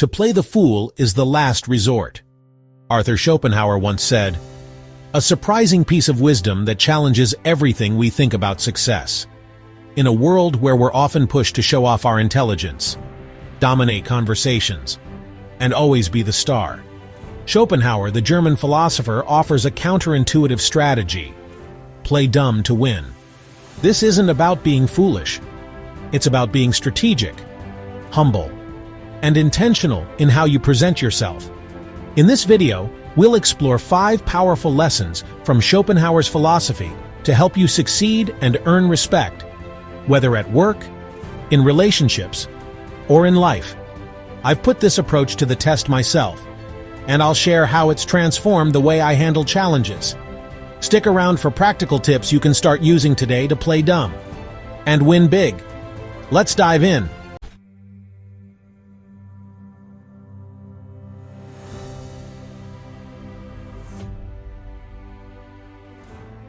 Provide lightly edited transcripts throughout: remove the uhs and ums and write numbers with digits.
To play the fool is the last resort. Arthur Schopenhauer once said, "A surprising piece of wisdom that challenges everything we think about success. In a world where we're often pushed to show off our intelligence, dominate conversations, and always be the star, Schopenhauer, the German philosopher, offers a counterintuitive strategy: play dumb to win. This isn't about being foolish. It's about being strategic, humble, and intentional in how you present yourself. In this video, we'll explore 5 powerful lessons from Schopenhauer's philosophy to help you succeed and earn respect, whether at work, in relationships, or in life. I've put this approach to the test myself, and I'll share how it's transformed the way I handle challenges. Stick around for practical tips you can start using today to play dumb and win big. Let's dive in.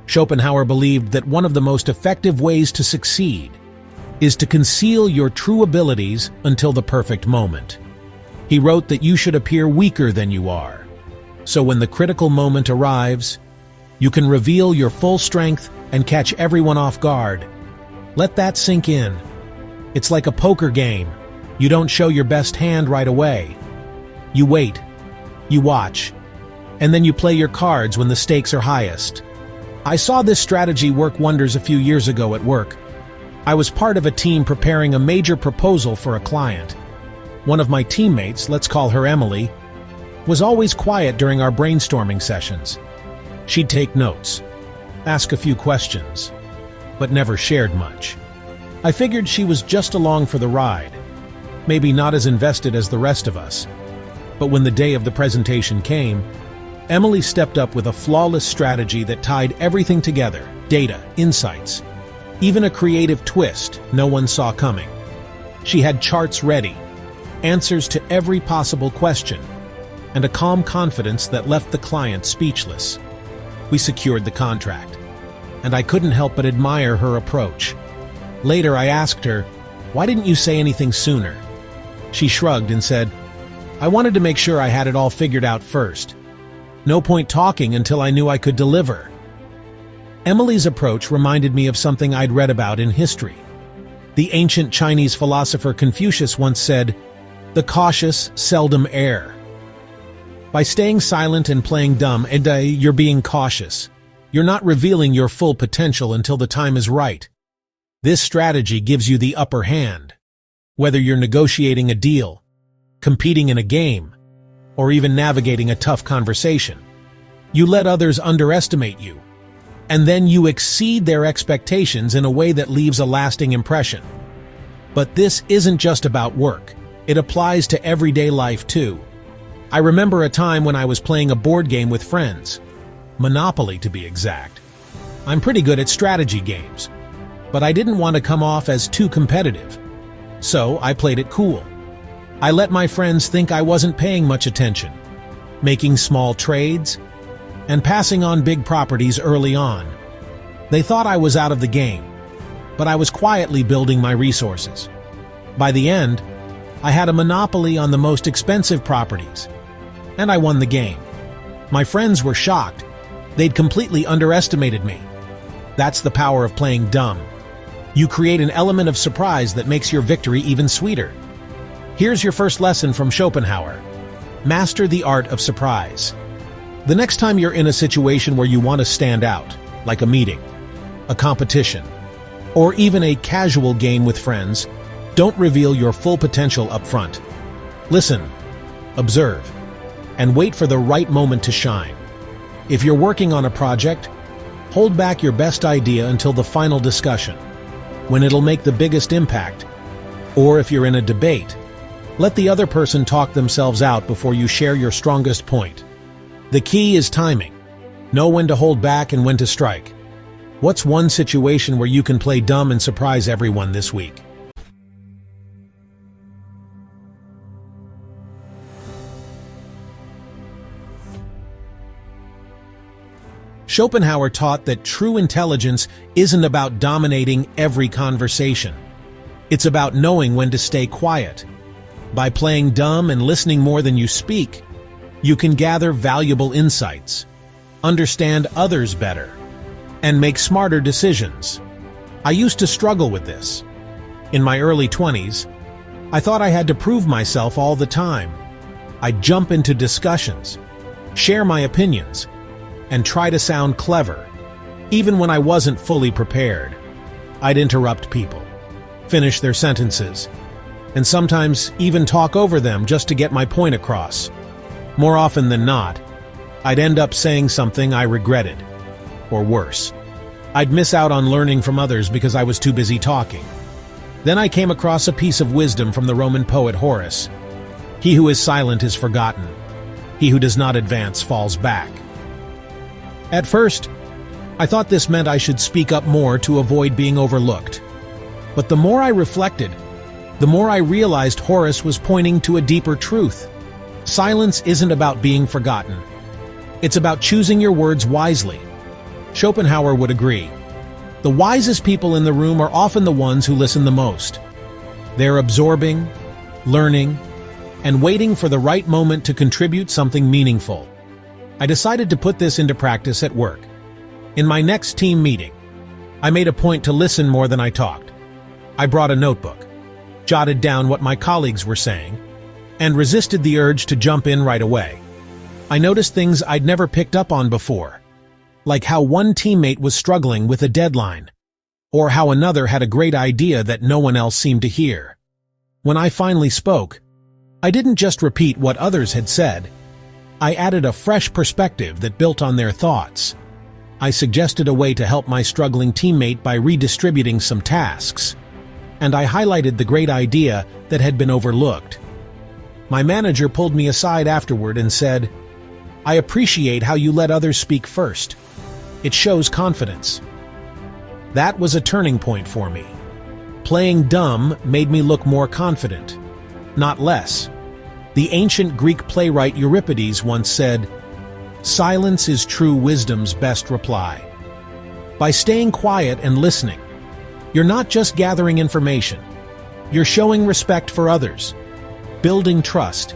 Schopenhauer believed that one of the most effective ways to succeed is to conceal your true abilities until the perfect moment. He wrote that you should appear weaker than you are, so when the critical moment arrives, you can reveal your full strength and catch everyone off guard. Let that sink in. It's like a poker game. You don't show your best hand right away. You wait, you watch, and then you play your cards when the stakes are highest. I saw this strategy work wonders a few years ago at work. I was part of a team preparing a major proposal for a client. One of my teammates, let's call her Emily, was always quiet during our brainstorming sessions. She'd take notes, ask a few questions, but never shared much. I figured she was just along for the ride, maybe not as invested as the rest of us. But when the day of the presentation came, Emily stepped up with a flawless strategy that tied everything together: data, insights, even a creative twist no one saw coming. She had charts ready, answers to every possible question, and a calm confidence that left the client speechless. We secured the contract, and I couldn't help but admire her approach. Later I asked her, "Why didn't you say anything sooner?" She shrugged and said, "I wanted to make sure I had it all figured out first. No point talking until I knew I could deliver." Emily's approach reminded me of something I'd read about in history. The ancient Chinese philosopher Confucius once said, "The cautious seldom err." By staying silent and playing dumb, you're being cautious. You're not revealing your full potential until the time is right. This strategy gives you the upper hand. Whether you're negotiating a deal, competing in a game, or even navigating a tough conversation, you let others underestimate you, and then you exceed their expectations in a way that leaves a lasting impression. But this isn't just about work. It applies to everyday life too. I remember a time when I was playing a board game with friends, Monopoly to be exact. I'm pretty good at strategy games, but I didn't want to come off as too competitive, so I played it cool. I let my friends think I wasn't paying much attention, making small trades, and passing on big properties early on. They thought I was out of the game, but I was quietly building my resources. By the end, I had a monopoly on the most expensive properties, and I won the game. My friends were shocked. They'd completely underestimated me. That's the power of playing dumb. You create an element of surprise that makes your victory even sweeter. Here's your first lesson from Schopenhauer: master the art of surprise. The next time you're in a situation where you want to stand out, like a meeting, a competition, or even a casual game with friends, don't reveal your full potential up front. Listen, observe, and wait for the right moment to shine. If you're working on a project, hold back your best idea until the final discussion, when it'll make the biggest impact. Or if you're in a debate, let the other person talk themselves out before you share your strongest point. The key is timing. Know when to hold back and when to strike. What's one situation where you can play dumb and surprise everyone this week? Schopenhauer taught that true intelligence isn't about dominating every conversation. It's about knowing when to stay quiet, By playing dumb and listening more than you speak, you can gather valuable insights, understand others better, and make smarter decisions. I used to struggle with this. In my early 20s, I thought I had to prove myself all the time. I'd jump into discussions, share my opinions, and try to sound clever, even when I wasn't fully prepared. I'd interrupt people, finish their sentences, and sometimes even talk over them just to get my point across. More often than not, I'd end up saying something I regretted, or worse. I'd miss out on learning from others because I was too busy talking. Then I came across a piece of wisdom from the Roman poet Horace. He who is silent is forgotten. He who does not advance falls back. At first, I thought this meant I should speak up more to avoid being overlooked. But the more I reflected, the more I realized Horace was pointing to a deeper truth. Silence isn't about being forgotten. It's about choosing your words wisely. Schopenhauer would agree. The wisest people in the room are often the ones who listen the most. They're absorbing, learning, and waiting for the right moment to contribute something meaningful. I decided to put this into practice at work. In my next team meeting, I made a point to listen more than I talked. I brought a notebook, jotted down what my colleagues were saying, and resisted the urge to jump in right away. I noticed things I'd never picked up on before, like how one teammate was struggling with a deadline, or how another had a great idea that no one else seemed to hear. When I finally spoke, I didn't just repeat what others had said. I added a fresh perspective that built on their thoughts. I suggested a way to help my struggling teammate by redistributing some tasks, and I highlighted the great idea that had been overlooked. My manager pulled me aside afterward and said, "I appreciate how you let others speak first. It shows confidence." That was a turning point for me. Playing dumb made me look more confident, not less. The ancient Greek playwright Euripides once said, "Silence is true wisdom's best reply." By staying quiet and listening, you're not just gathering information, you're showing respect for others, building trust,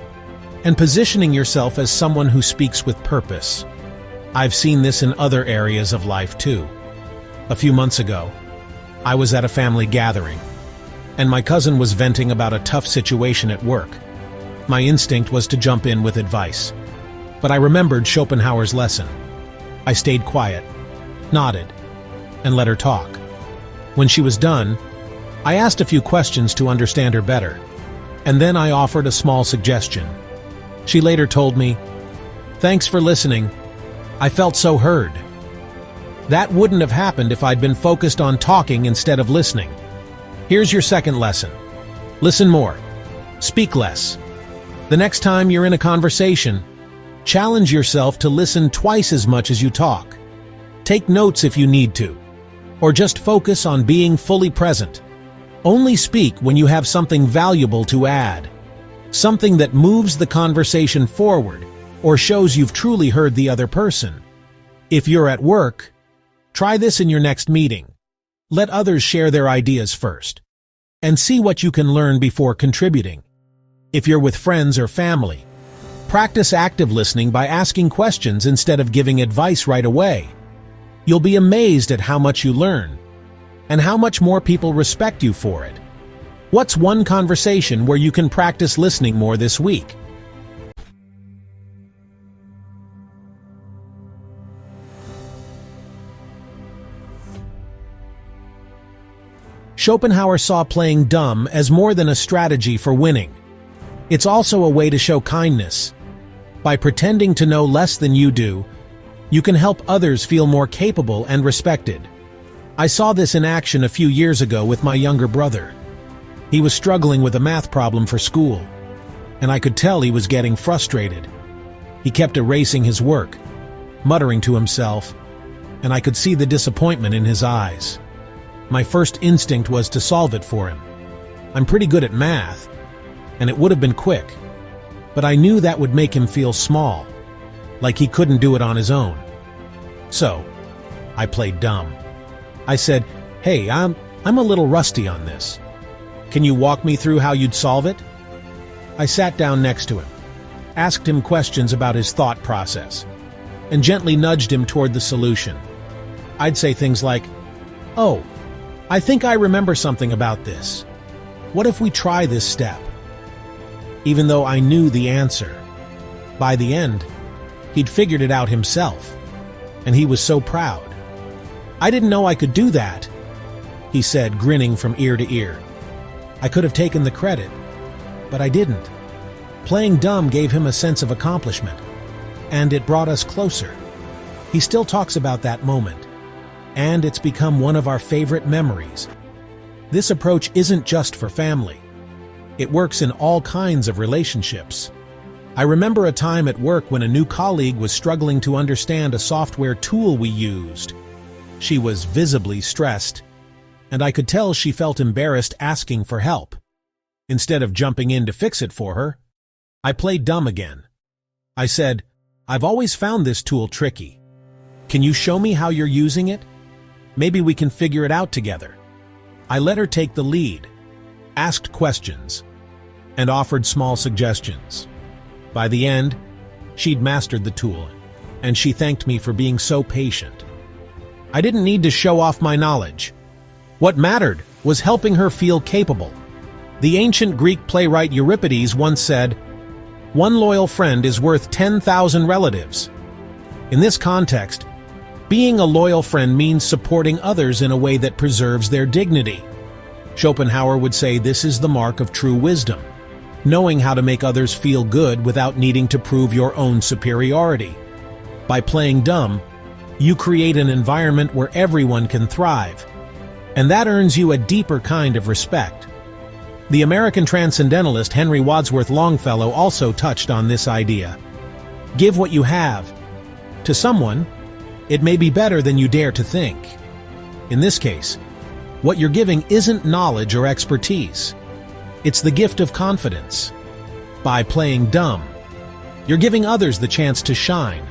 and positioning yourself as someone who speaks with purpose. I've seen this in other areas of life too. A few months ago, I was at a family gathering, and my cousin was venting about a tough situation at work. My instinct was to jump in with advice, but I remembered Schopenhauer's lesson. I stayed quiet, nodded, and let her talk. When she was done, I asked a few questions to understand her better, and then I offered a small suggestion. She later told me, "Thanks for listening. I felt so heard." That wouldn't have happened if I'd been focused on talking instead of listening. Here's your second lesson. Listen more. Speak less. The next time you're in a conversation, challenge yourself to listen twice as much as you talk. Take notes if you need to, or just focus on being fully present. Only speak when you have something valuable to add, something that moves the conversation forward or shows you've truly heard the other person. If you're at work, try this in your next meeting. Let others share their ideas first, and see what you can learn before contributing. If you're with friends or family, practice active listening by asking questions instead of giving advice right away. You'll be amazed at how much you learn, and how much more people respect you for it. What's one conversation where you can practice listening more this week? Schopenhauer saw playing dumb as more than a strategy for winning. It's also a way to show kindness. By pretending to know less than you do, you can help others feel more capable and respected. I saw this in action a few years ago with my younger brother. He was struggling with a math problem for school, and I could tell he was getting frustrated. He kept erasing his work, muttering to himself, and I could see the disappointment in his eyes. My first instinct was to solve it for him. I'm pretty good at math, and it would have been quick, but I knew that would make him feel small, like he couldn't do it on his own. So, I played dumb. I said, "Hey, I'm a little rusty on this. Can you walk me through how you'd solve it?" I sat down next to him, asked him questions about his thought process, and gently nudged him toward the solution. I'd say things like, "Oh, I think I remember something about this. What if we try this step?" Even though I knew the answer. By the end, he'd figured it out himself, and he was so proud. "I didn't know I could do that," he said, grinning from ear to ear. I could have taken the credit, but I didn't. Playing dumb gave him a sense of accomplishment, and it brought us closer. He still talks about that moment, and it's become one of our favorite memories. This approach isn't just for family. It works in all kinds of relationships. I remember a time at work when a new colleague was struggling to understand a software tool we used. She was visibly stressed, and I could tell she felt embarrassed asking for help. Instead of jumping in to fix it for her, I played dumb again. I said, "I've always found this tool tricky. Can you show me how you're using it? Maybe we can figure it out together." I let her take the lead, asked questions, and offered small suggestions. By the end, she'd mastered the tool, and she thanked me for being so patient. I didn't need to show off my knowledge. What mattered was helping her feel capable. The ancient Greek playwright Euripides once said, "One loyal friend is worth 10,000 relatives." In this context, being a loyal friend means supporting others in a way that preserves their dignity. Schopenhauer would say this is the mark of true wisdom, knowing how to make others feel good without needing to prove your own superiority. By playing dumb, you create an environment where everyone can thrive, and that earns you a deeper kind of respect. The American transcendentalist Henry Wadsworth Longfellow also touched on this idea. Give what you have. To someone, it may be better than you dare to think. In this case, what you're giving isn't knowledge or expertise. It's the gift of confidence. By playing dumb, you're giving others the chance to shine,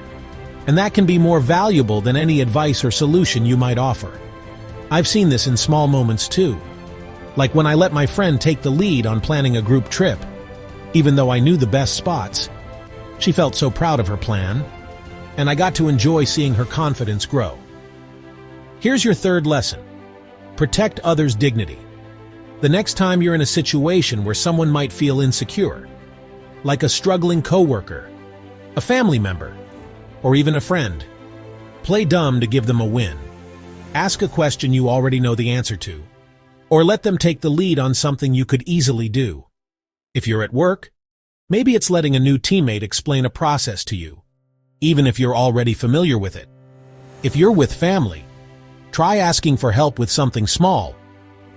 and that can be more valuable than any advice or solution you might offer. I've seen this in small moments too, like when I let my friend take the lead on planning a group trip. Even though I knew the best spots, she felt so proud of her plan, and I got to enjoy seeing her confidence grow. Here's your third lesson. Protect others' dignity. The next time you're in a situation where someone might feel insecure, like a struggling coworker, a family member, or even a friend, play dumb to give them a win. Ask a question you already know the answer to, or let them take the lead on something you could easily do. If you're at work, maybe it's letting a new teammate explain a process to you, even if you're already familiar with it. If you're with family, try asking for help with something small,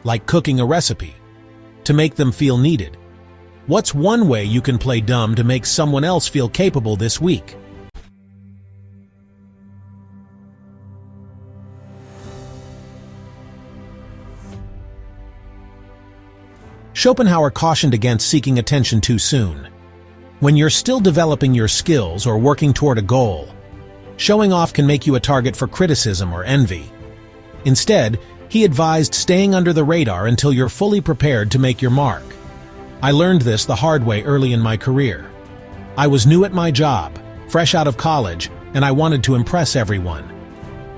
like cooking a recipe, to make them feel needed. What's one way you can play dumb to make someone else feel capable this week? Schopenhauer cautioned against seeking attention too soon. When you're still developing your skills or working toward a goal, showing off can make you a target for criticism or envy. Instead, he advised staying under the radar until you're fully prepared to make your mark. I learned this the hard way early in my career. I was new at my job, fresh out of college, and I wanted to impress everyone.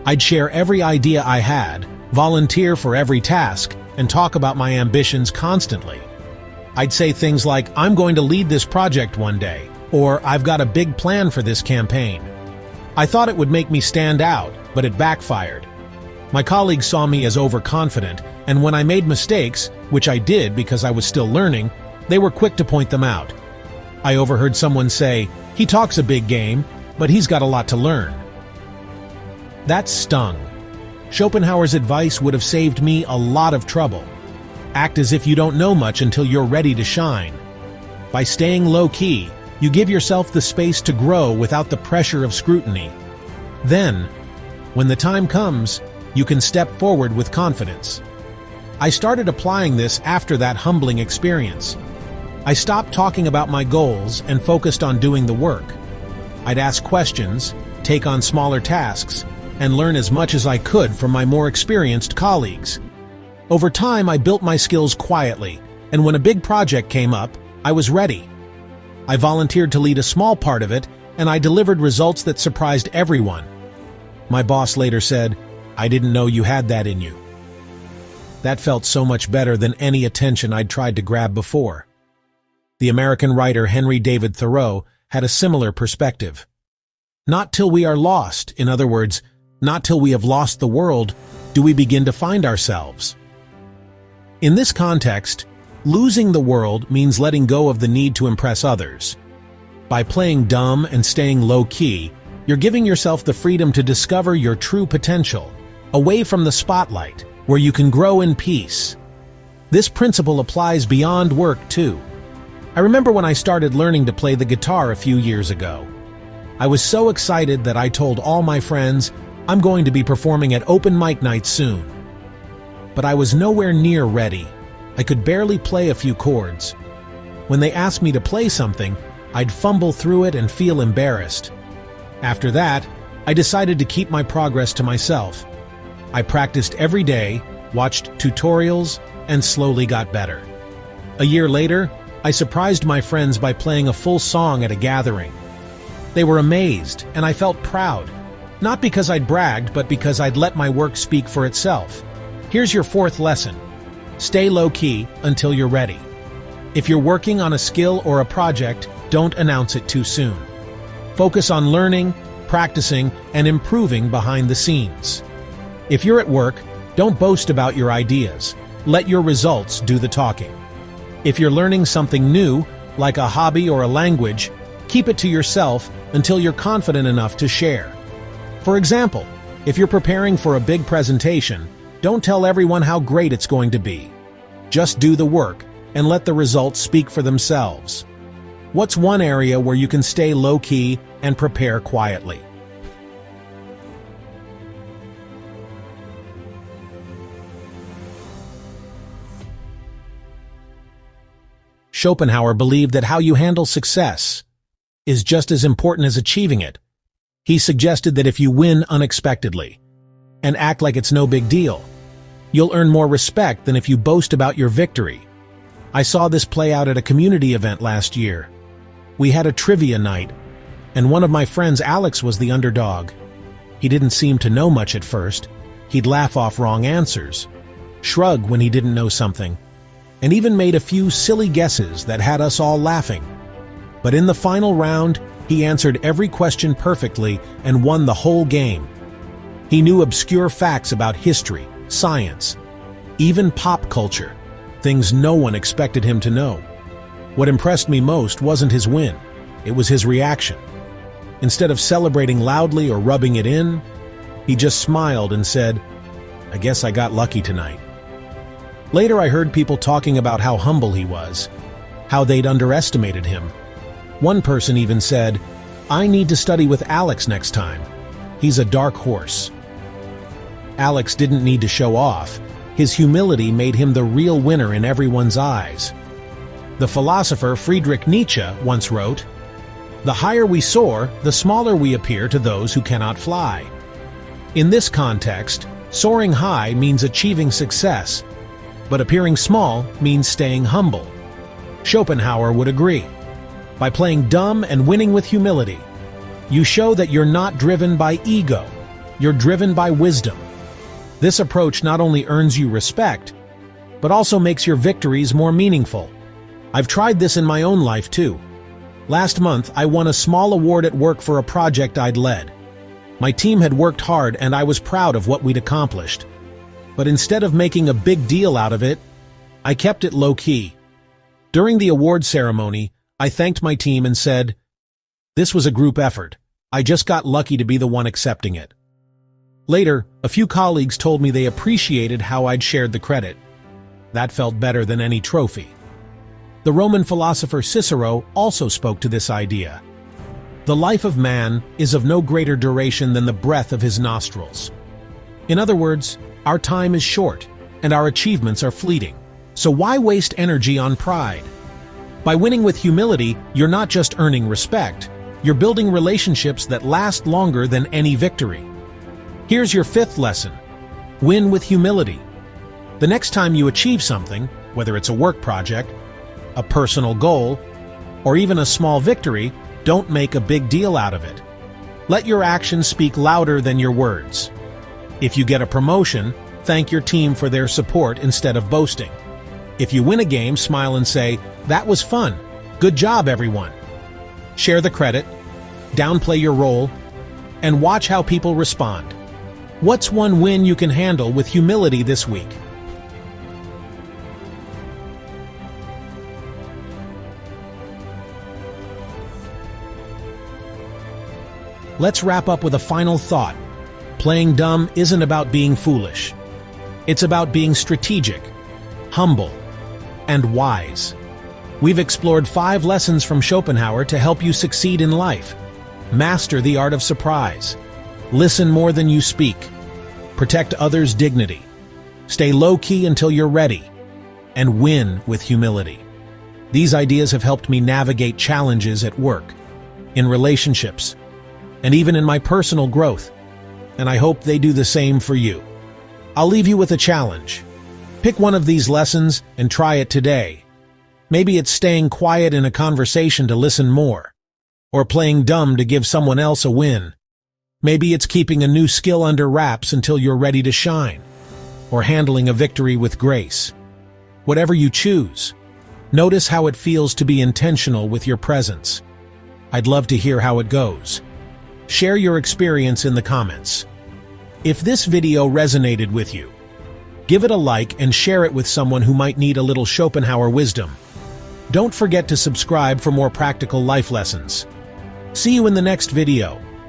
I'd share every idea I had, volunteer for every task, and talk about my ambitions constantly. I'd say things like, "I'm going to lead this project one day," or "I've got a big plan for this campaign." I thought it would make me stand out, but it backfired. My colleagues saw me as overconfident, and when I made mistakes, which I did because I was still learning, they were quick to point them out. I overheard someone say, "He talks a big game, but he's got a lot to learn." That stung. Schopenhauer's advice would have saved me a lot of trouble. Act as if you don't know much until you're ready to shine. By staying low-key, you give yourself the space to grow without the pressure of scrutiny. Then, when the time comes, you can step forward with confidence. I started applying this after that humbling experience. I stopped talking about my goals and focused on doing the work. I'd ask questions, take on smaller tasks, and learn as much as I could from my more experienced colleagues. Over time, I built my skills quietly, and when a big project came up, I was ready. I volunteered to lead a small part of it, and I delivered results that surprised everyone. My boss later said, "I didn't know you had that in you." That felt so much better than any attention I'd tried to grab before. The American writer Henry David Thoreau had a similar perspective. Not till we are lost, in other words, not till we have lost the world, do we begin to find ourselves. In this context, losing the world means letting go of the need to impress others. By playing dumb and staying low-key, you're giving yourself the freedom to discover your true potential, away from the spotlight, where you can grow in peace. This principle applies beyond work, too. I remember when I started learning to play the guitar a few years ago. I was so excited that I told all my friends, "I'm going to be performing at open mic night soon." But I was nowhere near ready. I could barely play a few chords. When they asked me to play something, I'd fumble through it and feel embarrassed. After that, I decided to keep my progress to myself. I practiced every day, watched tutorials, and slowly got better. A year later, I surprised my friends by playing a full song at a gathering. They were amazed, and I felt proud. Not because I'd bragged, but because I'd let my work speak for itself. Here's your fourth lesson. Stay low-key until you're ready. If you're working on a skill or a project, don't announce it too soon. Focus on learning, practicing, and improving behind the scenes. If you're at work, don't boast about your ideas. Let your results do the talking. If you're learning something new, like a hobby or a language, keep it to yourself until you're confident enough to share. For example, if you're preparing for a big presentation, don't tell everyone how great it's going to be. Just do the work and let the results speak for themselves. What's one area where you can stay low-key and prepare quietly? Schopenhauer believed that how you handle success is just as important as achieving it. He suggested that if you win unexpectedly and act like it's no big deal, you'll earn more respect than if you boast about your victory. I saw this play out at a community event last year. We had a trivia night, and one of my friends, Alex, was the underdog. He didn't seem to know much at first. He'd laugh off wrong answers, shrug when he didn't know something, and even made a few silly guesses that had us all laughing. But in the final round, he answered every question perfectly and won the whole game. He knew obscure facts about history, science, even pop culture, things no one expected him to know. What impressed me most wasn't his win, it was his reaction. Instead of celebrating loudly or rubbing it in, he just smiled and said, "I guess I got lucky tonight." Later I heard people talking about how humble he was, how they'd underestimated him. One person even said, "I need to study with Alex next time. He's a dark horse." Alex didn't need to show off. His humility made him the real winner in everyone's eyes. The philosopher Friedrich Nietzsche once wrote, "The higher we soar, the smaller we appear to those who cannot fly." In this context, soaring high means achieving success, but appearing small means staying humble. Schopenhauer would agree. By playing dumb and winning with humility, you show that you're not driven by ego, you're driven by wisdom. This approach not only earns you respect, but also makes your victories more meaningful. I've tried this in my own life too. Last month, I won a small award at work for a project I'd led. My team had worked hard and I was proud of what we'd accomplished. But instead of making a big deal out of it, I kept it low-key. During the award ceremony, I thanked my team and said, "This was a group effort. I just got lucky to be the one accepting it." Later, a few colleagues told me they appreciated how I'd shared the credit. That felt better than any trophy. The Roman philosopher Cicero also spoke to this idea. The life of man is of no greater duration than the breath of his nostrils. In other words, our time is short, and our achievements are fleeting. So why waste energy on pride? By winning with humility, you're not just earning respect, you're building relationships that last longer than any victory. Here's your fifth lesson. Win with humility. The next time you achieve something, whether it's a work project, a personal goal, or even a small victory, don't make a big deal out of it. Let your actions speak louder than your words. If you get a promotion, thank your team for their support instead of boasting. If you win a game, smile and say, "That was fun. Good job, everyone." Share the credit, downplay your role, and watch how people respond. What's one win you can handle with humility this week? Let's wrap up with a final thought. Playing dumb isn't about being foolish. It's about being strategic, humble, and wise. We've explored 5 lessons from Schopenhauer to help you succeed in life. Master the art of surprise. Listen more than you speak. Protect others' dignity. Stay low-key until you're ready. And win with humility. These ideas have helped me navigate challenges at work, in relationships, and even in my personal growth. And I hope they do the same for you. I'll leave you with a challenge. Pick one of these lessons and try it today. Maybe it's staying quiet in a conversation to listen more, or playing dumb to give someone else a win. Maybe it's keeping a new skill under wraps until you're ready to shine, or handling a victory with grace. Whatever you choose, notice how it feels to be intentional with your presence. I'd love to hear how it goes. Share your experience in the comments. If this video resonated with you, give it a like and share it with someone who might need a little Schopenhauer wisdom. Don't forget to subscribe for more practical life lessons. See you in the next video.